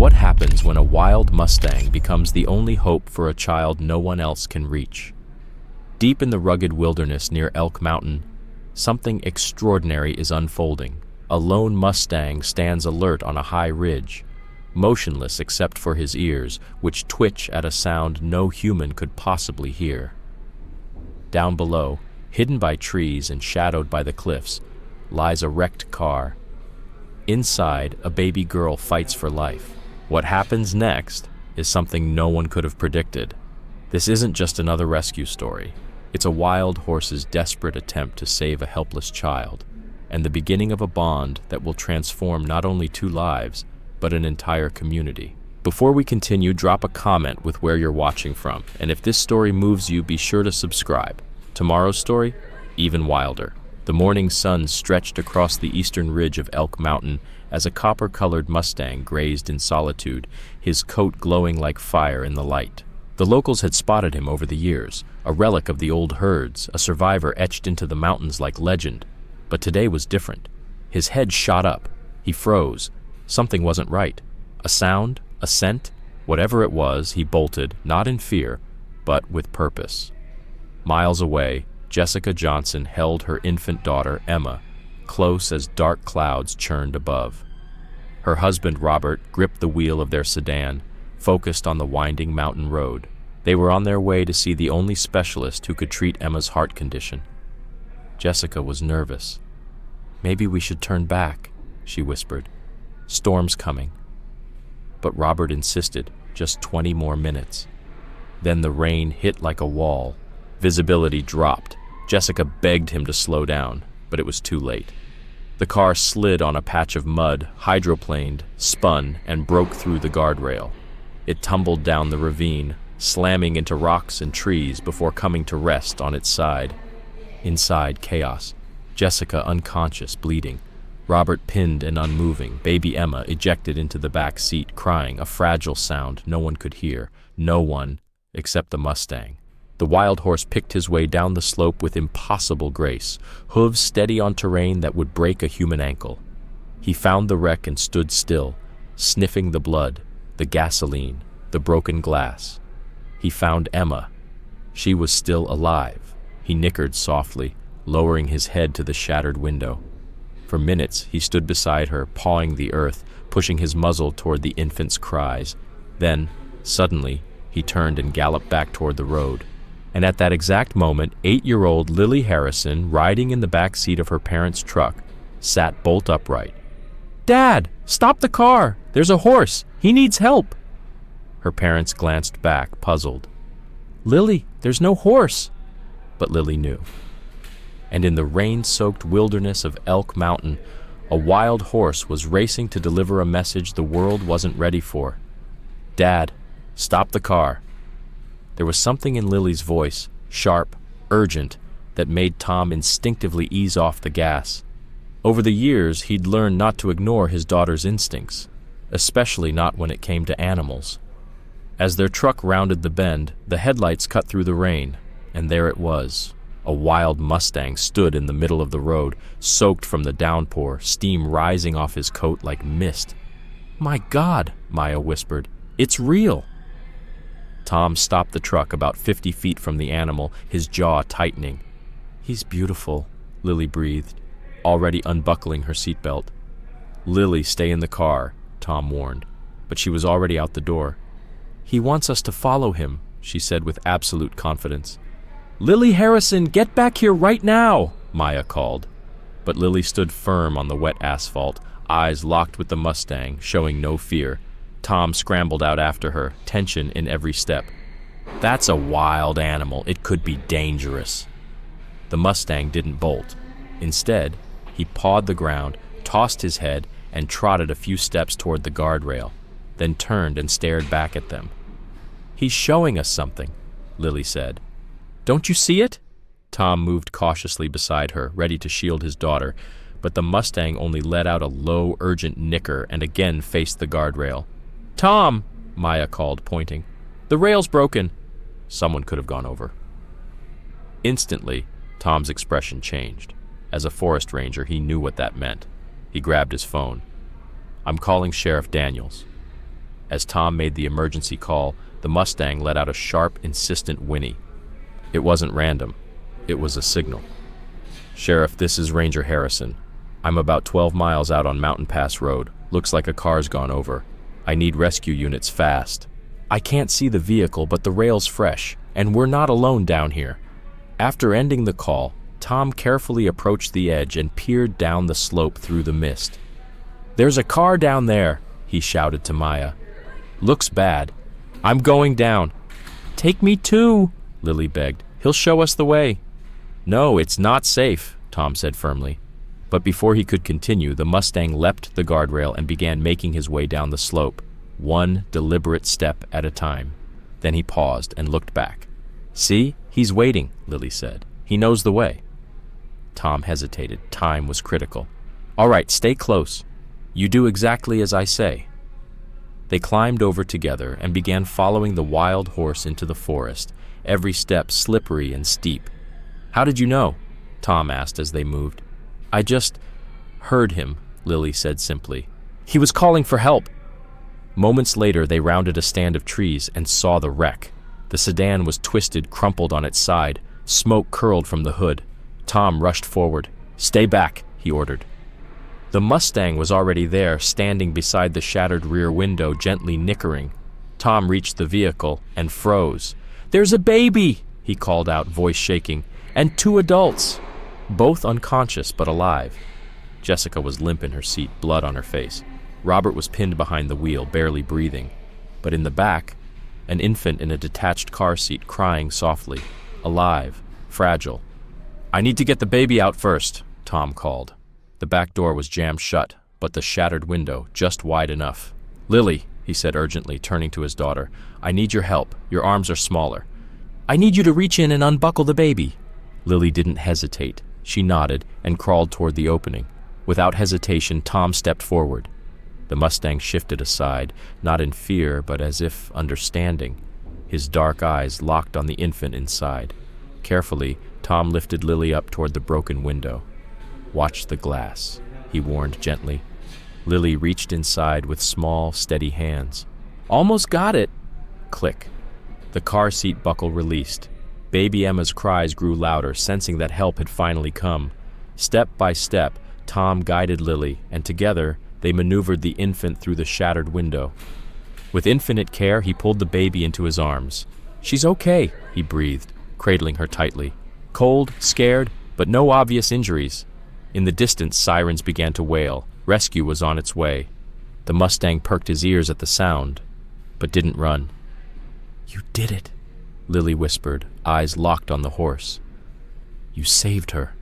What happens when a wild Mustang becomes the only hope for a child no one else can reach? Deep in the rugged wilderness near Elk Mountain, something extraordinary is unfolding. A lone Mustang stands alert on a high ridge, motionless except for his ears, which twitch at a sound no human could possibly hear. Down below, hidden by trees and shadowed by the cliffs, lies a wrecked car. Inside, a baby girl fights for life. What happens next is something no one could have predicted. This isn't just another rescue story. It's a wild horse's desperate attempt to save a helpless child, and the beginning of a bond that will transform not only two lives, but an entire community. Before we continue, drop a comment with where you're watching from, and if this story moves you, be sure to subscribe. Tomorrow's story, even wilder. The morning sun stretched across the eastern ridge of Elk Mountain as a copper-colored Mustang grazed in solitude, his coat glowing like fire in the light. The locals had spotted him over the years, a relic of the old herds, a survivor etched into the mountains like legend. But today was different. His head shot up. He froze. Something wasn't right. A sound, a scent, whatever it was, he bolted, not in fear, but with purpose. Miles away, Jessica Johnson held her infant daughter, Emma, close as dark clouds churned above. Her husband, Robert, gripped the wheel of their sedan, focused on the winding mountain road. They were on their way to see the only specialist who could treat Emma's heart condition. Jessica was nervous. "Maybe we should turn back," she whispered. "Storm's coming." But Robert insisted, just 20 more minutes. Then the rain hit like a wall. Visibility dropped. Jessica begged him to slow down, but it was too late. The car slid on a patch of mud, hydroplaned, spun, and broke through the guardrail. It tumbled down the ravine, slamming into rocks and trees before coming to rest on its side. Inside, chaos. Jessica unconscious, bleeding. Robert pinned and unmoving, baby Emma ejected into the back seat, crying, a fragile sound no one could hear. No one except the Mustang. The wild horse picked his way down the slope with impossible grace, hooves steady on terrain that would break a human ankle. He found the wreck and stood still, sniffing the blood, the gasoline, the broken glass. He found Emma. She was still alive. He nickered softly, lowering his head to the shattered window. For minutes, he stood beside her, pawing the earth, pushing his muzzle toward the infant's cries. Then, suddenly, he turned and galloped back toward the road. And at that exact moment, 8-year-old Lily Harrison, riding in the back seat of her parents' truck, sat bolt upright. "Dad, stop the car! There's a horse! He needs help!" Her parents glanced back, puzzled. "Lily, there's no horse!" But Lily knew. And in the rain-soaked wilderness of Elk Mountain, a wild horse was racing to deliver a message the world wasn't ready for. "Dad, stop the car." There was something in Lily's voice, sharp, urgent, that made Tom instinctively ease off the gas. Over the years, he'd learned not to ignore his daughter's instincts, especially not when it came to animals. As their truck rounded the bend, the headlights cut through the rain, and there it was. A wild Mustang stood in the middle of the road, soaked from the downpour, steam rising off his coat like mist. "My God," Maya whispered, "it's real." Tom stopped the truck about 50 feet from the animal, his jaw tightening. "He's beautiful," Lily breathed, already unbuckling her seatbelt. "Lily, stay in the car," Tom warned, but she was already out the door. "He wants us to follow him," she said with absolute confidence. "Lily Harrison, get back here right now," Maya called. But Lily stood firm on the wet asphalt, eyes locked with the Mustang, showing no fear. Tom scrambled out after her, tension in every step. "That's a wild animal. It could be dangerous." The Mustang didn't bolt. Instead, he pawed the ground, tossed his head, and trotted a few steps toward the guardrail, then turned and stared back at them. "He's showing us something," Lily said. "Don't you see it?" Tom moved cautiously beside her, ready to shield his daughter, but the Mustang only let out a low, urgent nicker and again faced the guardrail. "Tom," Maya called, pointing. "The rail's broken." Someone could have gone over. Instantly, Tom's expression changed. As a forest ranger, he knew what that meant. He grabbed his phone. "I'm calling Sheriff Daniels." As Tom made the emergency call, the Mustang let out a sharp, insistent whinny. It wasn't random. It was a signal. "Sheriff, this is Ranger Harrison. I'm about 12 miles out on Mountain Pass Road. Looks like a car's gone over. I need rescue units fast. I can't see the vehicle, but the rail's fresh, and we're not alone down here." After ending the call, Tom carefully approached the edge and peered down the slope through the mist. "There's a car down there," he shouted to Maya. "Looks bad. I'm going down." "Take me too," Lily begged. "He'll show us the way." "No, it's not safe," Tom said firmly. But before he could continue, the Mustang leapt the guardrail and began making his way down the slope, one deliberate step at a time. Then he paused and looked back. "See, he's waiting," Lily said. "He knows the way." Tom hesitated. Time was critical. "All right, stay close. You do exactly as I say." They climbed over together and began following the wild horse into the forest, every step slippery and steep. "How did you know?" Tom asked as they moved. "I just heard him," Lily said simply. "He was calling for help." Moments later, they rounded a stand of trees and saw the wreck. The sedan was twisted, crumpled on its side. Smoke curled from the hood. Tom rushed forward. "Stay back," he ordered. The Mustang was already there, standing beside the shattered rear window, gently nickering. Tom reached the vehicle and froze. "There's a baby!" he called out, voice shaking. "And 2 adults!" Both unconscious but alive. Jessica was limp in her seat, blood on her face. Robert was pinned behind the wheel, barely breathing. But in the back, an infant in a detached car seat crying softly. Alive, fragile. "I need to get the baby out first," Tom called. The back door was jammed shut, but the shattered window just wide enough. "Lily," he said urgently, turning to his daughter, "I need your help. Your arms are smaller." "I need you to reach in and unbuckle the baby." Lily didn't hesitate. She nodded and crawled toward the opening. Without hesitation, Tom stepped forward. The Mustang shifted aside, not in fear, but as if understanding. His dark eyes locked on the infant inside. Carefully, Tom lifted Lily up toward the broken window. "Watch the glass," he warned gently. Lily reached inside with small, steady hands. "Almost got it!" Click. The car seat buckle released. Baby Emma's cries grew louder, sensing that help had finally come. Step by step, Tom guided Lily, and together they maneuvered the infant through the shattered window. With infinite care, he pulled the baby into his arms. "She's okay," he breathed, cradling her tightly. "Cold, scared, but no obvious injuries." In the distance, sirens began to wail. Rescue was on its way. The Mustang perked his ears at the sound, but didn't run. "You did it," Lily whispered, eyes locked on the horse. "You saved her."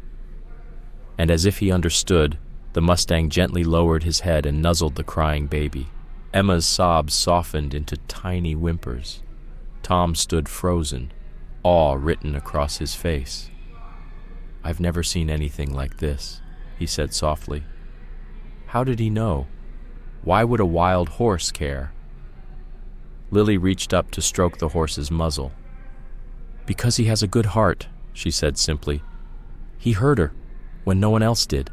And as if he understood, the Mustang gently lowered his head and nuzzled the crying baby. Emma's sobs softened into tiny whimpers. Tom stood frozen, awe written across his face. "I've never seen anything like this," he said softly. How did he know? Why would a wild horse care? Lily reached up to stroke the horse's muzzle. "Because he has a good heart," she said simply. "He heard her when no one else did."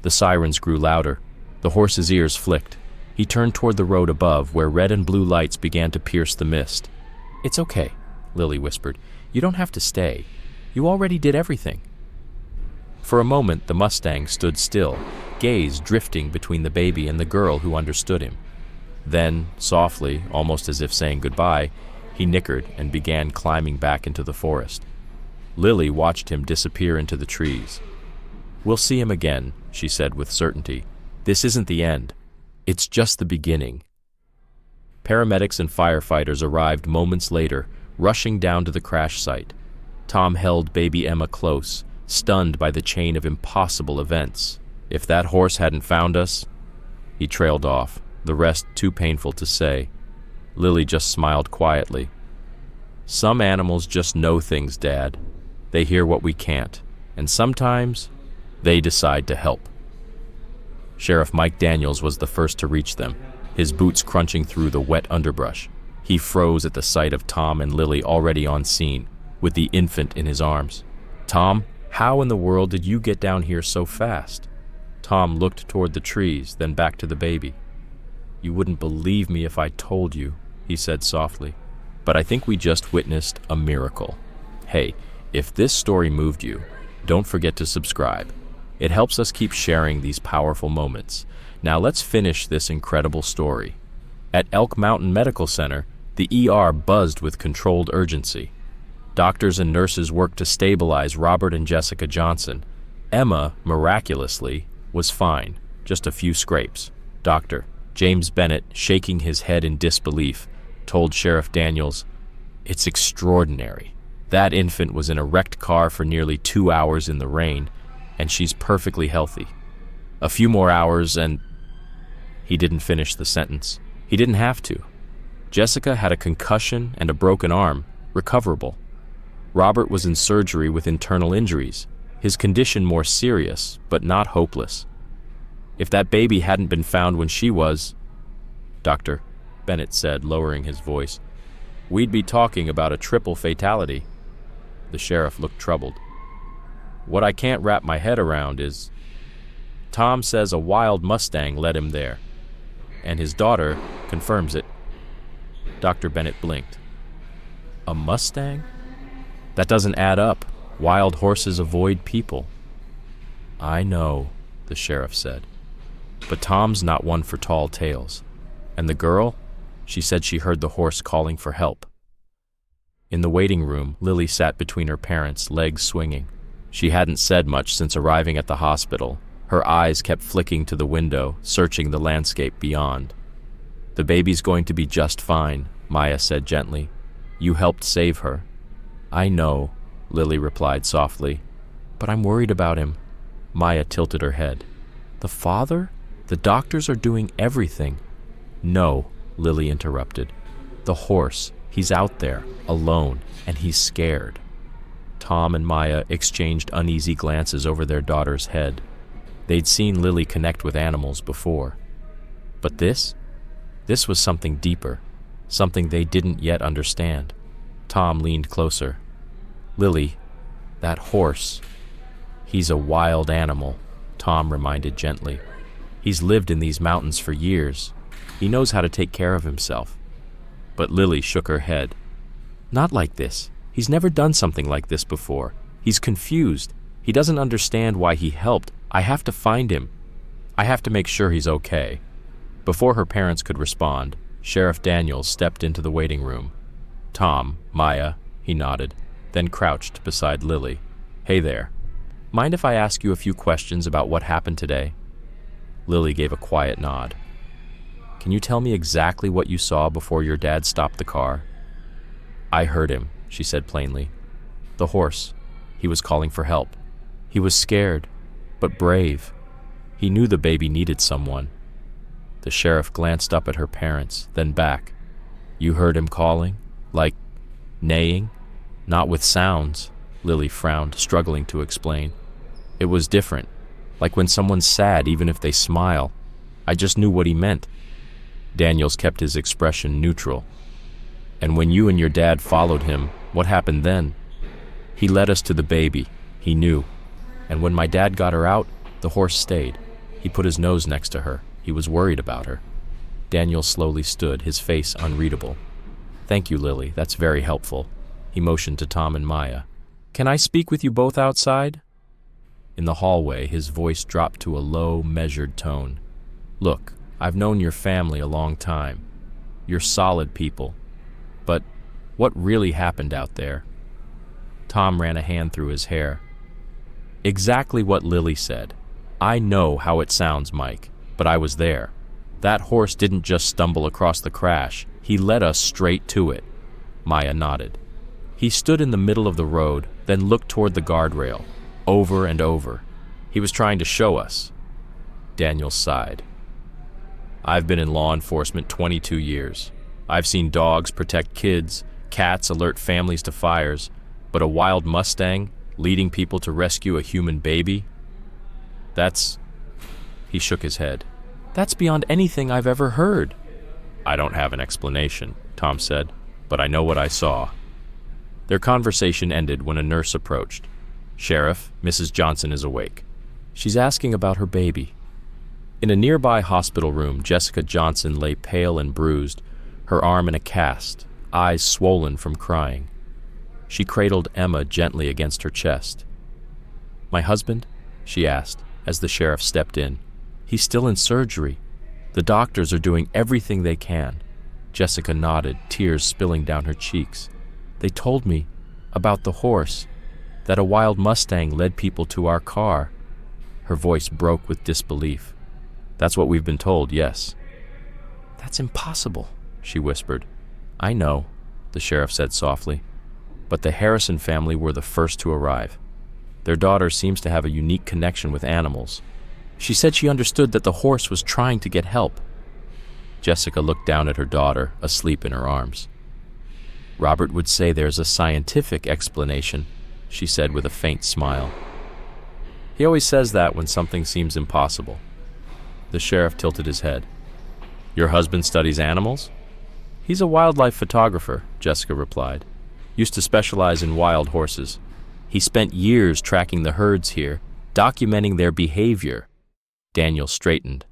The sirens grew louder. The horse's ears flicked. He turned toward the road above, where red and blue lights began to pierce the mist. "It's okay," Lily whispered. "You don't have to stay. You already did everything." For a moment, the Mustang stood still, gaze drifting between the baby and the girl who understood him. Then, softly, almost as if saying goodbye, he nickered and began climbing back into the forest. Lily watched him disappear into the trees. "We'll see him again," she said with certainty. "This isn't the end. It's just the beginning." Paramedics and firefighters arrived moments later, rushing down to the crash site. Tom held baby Emma close, stunned by the chain of impossible events. "If that horse hadn't found us..." He trailed off, the rest too painful to say. Lily just smiled quietly. "Some animals just know things, Dad. They hear what we can't, and sometimes they decide to help." Sheriff Mike Daniels was the first to reach them, his boots crunching through the wet underbrush. He froze at the sight of Tom and Lily already on scene, with the infant in his arms. "Tom, how in the world did you get down here so fast?" Tom looked toward the trees, then back to the baby. You wouldn't believe me if I told you, he said softly. But I think we just witnessed a miracle. Hey, if this story moved you, don't forget to subscribe. It helps us keep sharing these powerful moments. Now let's finish this incredible story. At Elk Mountain Medical Center, the ER buzzed with controlled urgency. Doctors and nurses worked to stabilize Robert and Jessica Johnson. Emma, miraculously, was fine, just a few scrapes. Dr. James Bennett, shaking his head in disbelief, told Sheriff Daniels, "It's extraordinary. That infant was in a wrecked car for nearly 2 hours in the rain, and she's perfectly healthy. A few more hours and—" He didn't finish the sentence. He didn't have to. Jessica had a concussion and a broken arm, recoverable. Robert was in surgery with internal injuries, his condition more serious, but not hopeless. If that baby hadn't been found when she was— "Doctor," Bennett said, lowering his voice, "we'd be talking about a triple fatality." The sheriff looked troubled. "What I can't wrap my head around is— Tom says a wild Mustang led him there, and his daughter confirms it." Dr. Bennett blinked. "A Mustang? That doesn't add up. Wild horses avoid people." "I know," the sheriff said. "But Tom's not one for tall tales. And the girl? She said she heard the horse calling for help." In the waiting room, Lily sat between her parents, legs swinging. She hadn't said much since arriving at the hospital. Her eyes kept flicking to the window, searching the landscape beyond. "The baby's going to be just fine," Maya said gently. "You helped save her." "I know," Lily replied softly. "But I'm worried about him." Maya tilted her head. "The father? The doctors are doing everything." "No," Lily interrupted. "The horse. He's out there, alone, and he's scared." Tom and Maya exchanged uneasy glances over their daughter's head. They'd seen Lily connect with animals before. But this was something deeper, something they didn't yet understand. Tom leaned closer. "Lily, that horse, he's a wild animal," Tom reminded gently. "He's lived in these mountains for years. He knows how to take care of himself." But Lily shook her head. "Not like this. He's never done something like this before. He's confused. He doesn't understand why he helped. I have to find him. I have to make sure he's okay." Before her parents could respond, Sheriff Daniels stepped into the waiting room. "Tom, Maya," he nodded, then crouched beside Lily. "Hey there. Mind if I ask you a few questions about what happened today?" Lily gave a quiet nod. "Can you tell me exactly what you saw before your dad stopped the car?" "I heard him," she said plainly. "The horse. He was calling for help. He was scared, but brave. He knew the baby needed someone." The sheriff glanced up at her parents, then back. "You heard him calling? Like neighing?" "Not with sounds," Lily frowned, struggling to explain. "It was different, like when someone's sad even if they smile. I just knew what he meant." Daniels kept his expression neutral. "And when you and your dad followed him, what happened then?" "He led us to the baby. He knew. And when my dad got her out, the horse stayed. He put his nose next to her. He was worried about her." Daniel slowly stood, his face unreadable. "Thank you, Lily. That's very helpful." He motioned to Tom and Maya. "Can I speak with you both outside?" In the hallway, his voice dropped to a low, measured tone. "Look, I've known your family a long time. You're solid people. But what really happened out there?" Tom ran a hand through his hair. "Exactly what Lily said. I know how it sounds, Mike, but I was there. That horse didn't just stumble across the crash. He led us straight to it." Maya nodded. "He stood in the middle of the road, then looked toward the guardrail, over and over. He was trying to show us." Daniel sighed. "I've been in law enforcement 22 years. I've seen dogs protect kids, cats alert families to fires, but a wild Mustang leading people to rescue a human baby? That's—" He shook his head. "That's beyond anything I've ever heard." "I don't have an explanation," Tom said, "but I know what I saw." Their conversation ended when a nurse approached. "Sheriff, Mrs. Johnson is awake. She's asking about her baby." In a nearby hospital room, Jessica Johnson lay pale and bruised, her arm in a cast, eyes swollen from crying. She cradled Emma gently against her chest. "My husband?" she asked, as the sheriff stepped in. "He's still in surgery. The doctors are doing everything they can." Jessica nodded, tears spilling down her cheeks. "They told me about the horse, that a wild Mustang led people to our car." Her voice broke with disbelief. "That's what we've been told, yes." "That's impossible," she whispered. "I know," the sheriff said softly. "But the Harrison family were the first to arrive. Their daughter seems to have a unique connection with animals. She said she understood that the horse was trying to get help." Jessica looked down at her daughter, asleep in her arms. "Robert would say there's a scientific explanation," she said with a faint smile. "He always says that when something seems impossible." The sheriff tilted his head. "Your husband studies animals?" "He's a wildlife photographer," Jessica replied. "Used to specialize in wild horses. He spent years tracking the herds here, documenting their behavior." Daniel straightened.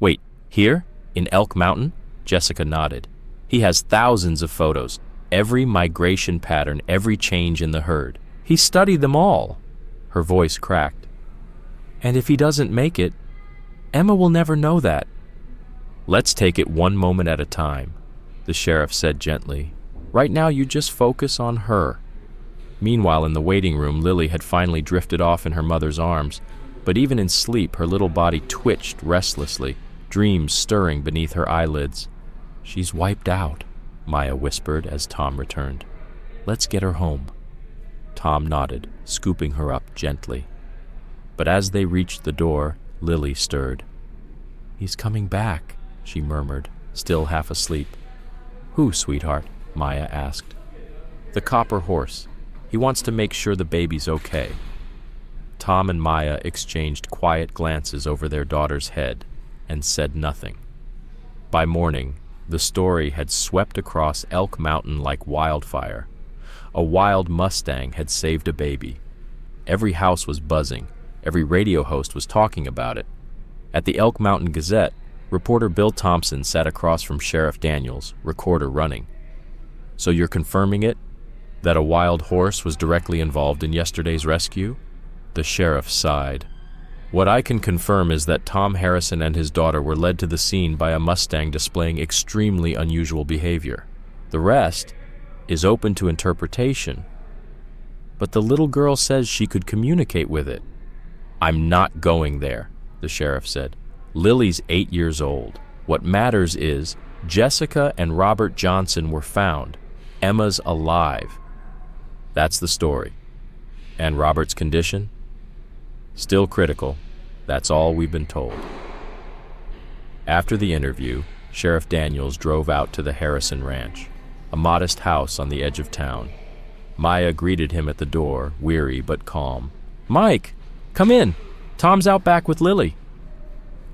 "Wait, here? In Elk Mountain?" Jessica nodded. "He has thousands of photos, every migration pattern, every change in the herd. He studied them all." Her voice cracked. "And if he doesn't make it, Emma will never know that." "Let's take it one moment at a time," the sheriff said gently. "Right now you just focus on her." Meanwhile, in the waiting room, Lily had finally drifted off in her mother's arms, but even in sleep, her little body twitched restlessly, dreams stirring beneath her eyelids. "She's wiped out," Maya whispered as Tom returned. "Let's get her home." Tom nodded, scooping her up gently. But as they reached the door, Lily stirred. "He's coming back," she murmured, still half asleep. "Who, sweetheart?" Maya asked. "The copper horse. He wants to make sure the baby's okay." Tom and Maya exchanged quiet glances over their daughter's head and said nothing. By morning, the story had swept across Elk Mountain like wildfire. A wild Mustang had saved a baby. Every house was buzzing. Every radio host was talking about it. At the Elk Mountain Gazette, reporter Bill Thompson sat across from Sheriff Daniels, recorder running. "So you're confirming it? That a wild horse was directly involved in yesterday's rescue?" The sheriff sighed. "What I can confirm is that Tom Harrison and his daughter were led to the scene by a Mustang displaying extremely unusual behavior. The rest is open to interpretation. But the little girl says she could communicate with it." "I'm not going there," the sheriff said. "Lily's 8 years old. What matters is Jessica and Robert Johnson were found. Emma's alive. That's the story. And Robert's condition? Still critical. That's all we've been told." After the interview, Sheriff Daniels drove out to the Harrison Ranch, a modest house on the edge of town. Maya greeted him at the door, weary but calm. "Mike, come in. Tom's out back with Lily."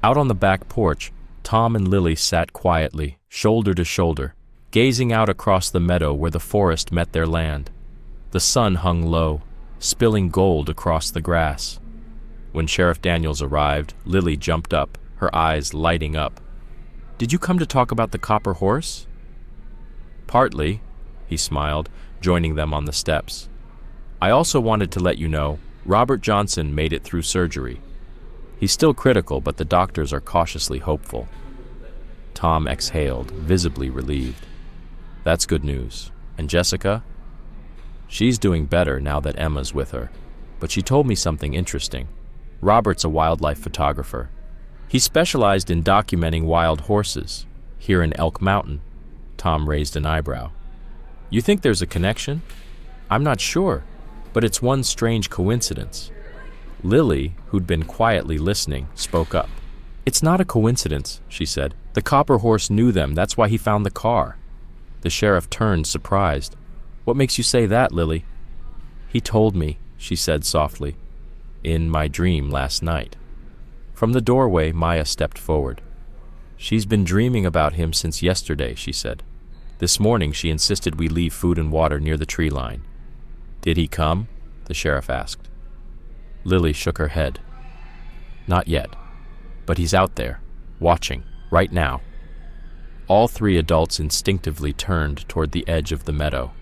Out on the back porch, Tom and Lily sat quietly, shoulder to shoulder, gazing out across the meadow where the forest met their land. The sun hung low, spilling gold across the grass. When Sheriff Daniels arrived, Lily jumped up, her eyes lighting up. "Did you come to talk about the copper horse?" "Partly," he smiled, joining them on the steps. "I also wanted to let you know, Robert Johnson made it through surgery. He's still critical, but the doctors are cautiously hopeful." Tom exhaled, visibly relieved. "That's good news. And Jessica?" "She's doing better now that Emma's with her. But she told me something interesting. Robert's a wildlife photographer. He specialized in documenting wild horses. Here in Elk Mountain." Tom raised an eyebrow. "You think there's a connection?" "I'm not sure, but it's one strange coincidence." Lily, who'd been quietly listening, spoke up. "It's not a coincidence," she said. "The copper horse knew them. That's why he found the car." The sheriff turned, surprised. "What makes you say that, Lily?" "He told me," she said softly, "in my dream last night." From the doorway, Maya stepped forward. "She's been dreaming about him since yesterday," she said. "This morning she insisted we leave food and water near the tree line." "Did he come?" the sheriff asked. Lily shook her head. "Not yet. but he's out there, watching, right now. All three adults instinctively turned toward the edge of the meadow.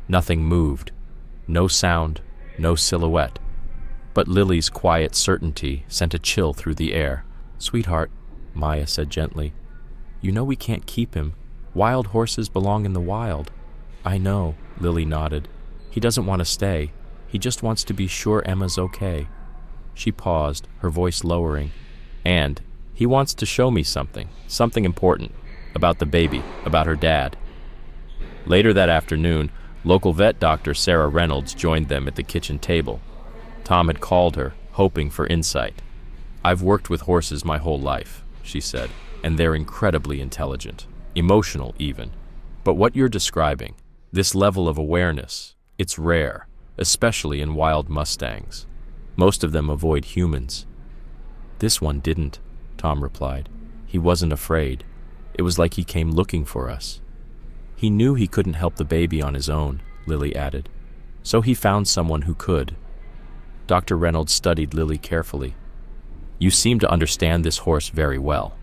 Nothing moved. No sound, no silhouette. But Lily's quiet certainty sent a chill through the air. "Sweetheart," Maya said gently, "you know we can't keep him. Wild horses belong in the wild." "I know," Lily nodded. "He doesn't want to stay. He just wants to be sure Emma's okay." She paused, her voice lowering. "And he wants to show me something important, about the baby, about her dad." Later that afternoon, local vet doctor Sarah Reynolds joined them at the kitchen table. Tom had called her, hoping for insight. "I've worked with horses my whole life," she said, "and they're incredibly intelligent, emotional even. But what you're describing, this level of awareness, it's rare, especially in wild Mustangs. Most of them avoid humans." "This one didn't," Tom replied. "He wasn't afraid. It was like he came looking for us." "He knew he couldn't help the baby on his own," Lily added. "So he found someone who could." Dr. Reynolds studied Lily carefully. "You seem to understand this horse very well."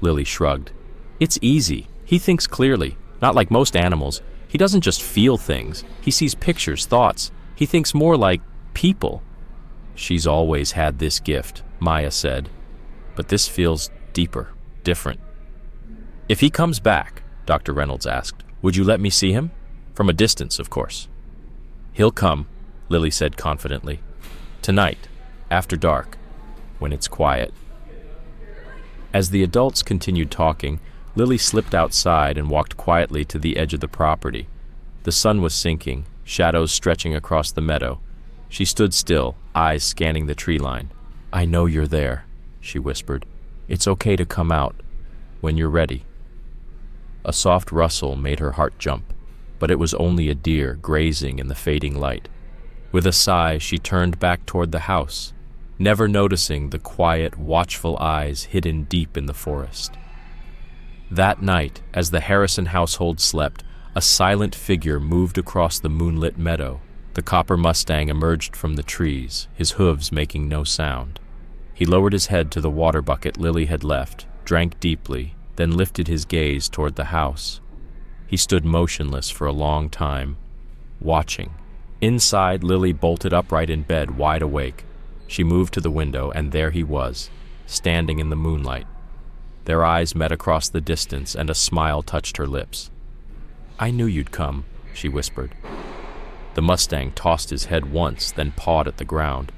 Lily shrugged. "It's easy. He thinks clearly, not like most animals. He doesn't just feel things. He sees pictures, thoughts. He thinks more like people." "She's always had this gift," Maya said. "But this feels deeper, different." "If he comes back," Dr. Reynolds asked, "would you let me see him? From a distance, of course." "He'll come," Lily said confidently. "Tonight, after dark, when it's quiet." As the adults continued talking, Lily slipped outside and walked quietly to the edge of the property. The sun was sinking, shadows stretching across the meadow. She stood still, eyes scanning the tree line. "I know you're there," she whispered. "It's okay to come out, when you're ready." A soft rustle made her heart jump, but it was only a deer grazing in the fading light. With a sigh, she turned back toward the house, never noticing the quiet, watchful eyes hidden deep in the forest. That night, as the Harrison household slept, a silent figure moved across the moonlit meadow. The copper Mustang emerged from the trees, his hooves making no sound. He lowered his head to the water bucket Lily had left, drank deeply, then lifted his gaze toward the house. He stood motionless for a long time, watching. Inside, Lily bolted upright in bed, wide awake. She moved to the window, and there he was, standing in the moonlight. Their eyes met across the distance, and a smile touched her lips. "I knew you'd come," she whispered. The Mustang tossed his head once, then pawed at the ground.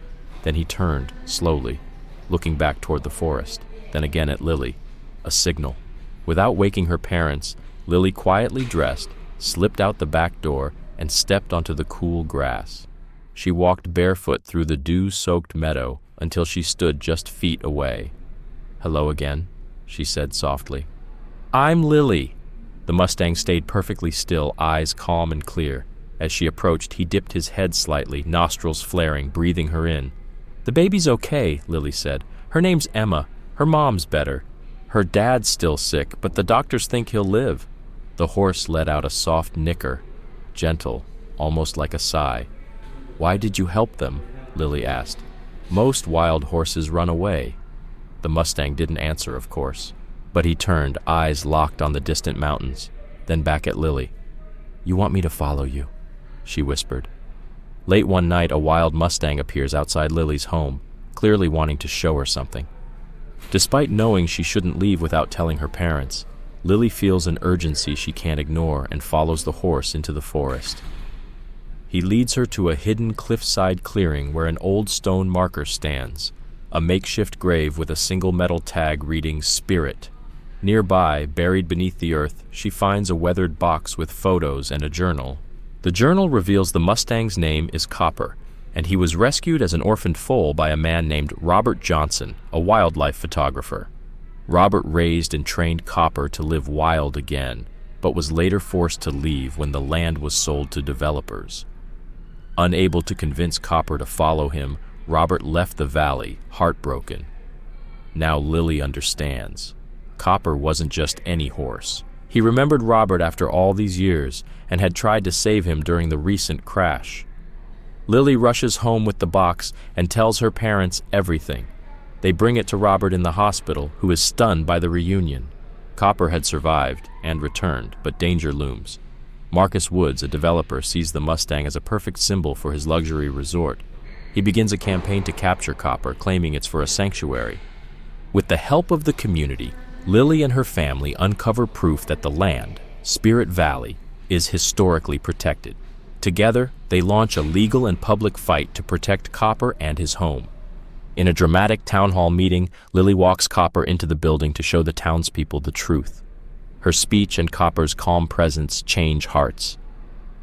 Then he turned, slowly, looking back toward the forest, then again at Lily. A signal. Without waking her parents, Lily quietly dressed, slipped out the back door, and stepped onto the cool grass. She walked barefoot through the dew-soaked meadow until she stood just feet away. "Hello again," she said softly. "I'm Lily." The Mustang stayed perfectly still, eyes calm and clear. As she approached, he dipped his head slightly, nostrils flaring, breathing her in. "The baby's okay," Lily said. "Her name's Emma. Her mom's better. Her dad's still sick, but the doctors think he'll live." The horse let out a soft nicker, gentle, almost like a sigh. "Why did you help them?" Lily asked. "Most wild horses run away." The Mustang didn't answer, of course, but he turned, eyes locked on the distant mountains, then back at Lily. "You want me to follow you?" she whispered. Late one night, a wild Mustang appears outside Lily's home, clearly wanting to show her something. Despite knowing she shouldn't leave without telling her parents, Lily feels an urgency she can't ignore and follows the horse into the forest. He leads her to a hidden cliffside clearing where an old stone marker stands, a makeshift grave with a single metal tag reading "Spirit." Nearby, buried beneath the earth, she finds a weathered box with photos and a journal. The journal reveals the Mustang's name is Copper, and he was rescued as an orphaned foal by a man named Robert Johnson, a wildlife photographer. Robert raised and trained Copper to live wild again, but was later forced to leave when the land was sold to developers. Unable to convince Copper to follow him, Robert left the valley, heartbroken. Now Lily understands. Copper wasn't just any horse. He remembered Robert after all these years and had tried to save him during the recent crash. Lily rushes home with the box and tells her parents everything. They bring it to Robert in the hospital, who is stunned by the reunion. Copper had survived and returned, but danger looms. Marcus Woods, a developer, sees the Mustang as a perfect symbol for his luxury resort. He begins a campaign to capture Copper, claiming it's for a sanctuary. With the help of the community, Lily and her family uncover proof that the land, Spirit Valley, is historically protected. Together, they launch a legal and public fight to protect Copper and his home. In a dramatic town hall meeting, Lily walks Copper into the building to show the townspeople the truth. Her speech and Copper's calm presence change hearts.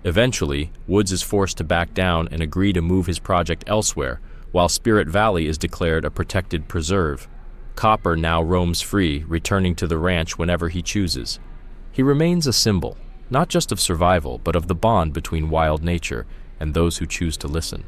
Eventually, Woods is forced to back down and agree to move his project elsewhere, while Spirit Valley is declared a protected preserve. Copper now roams free, returning to the ranch whenever he chooses. He remains a symbol, not just of survival, but of the bond between wild nature and those who choose to listen.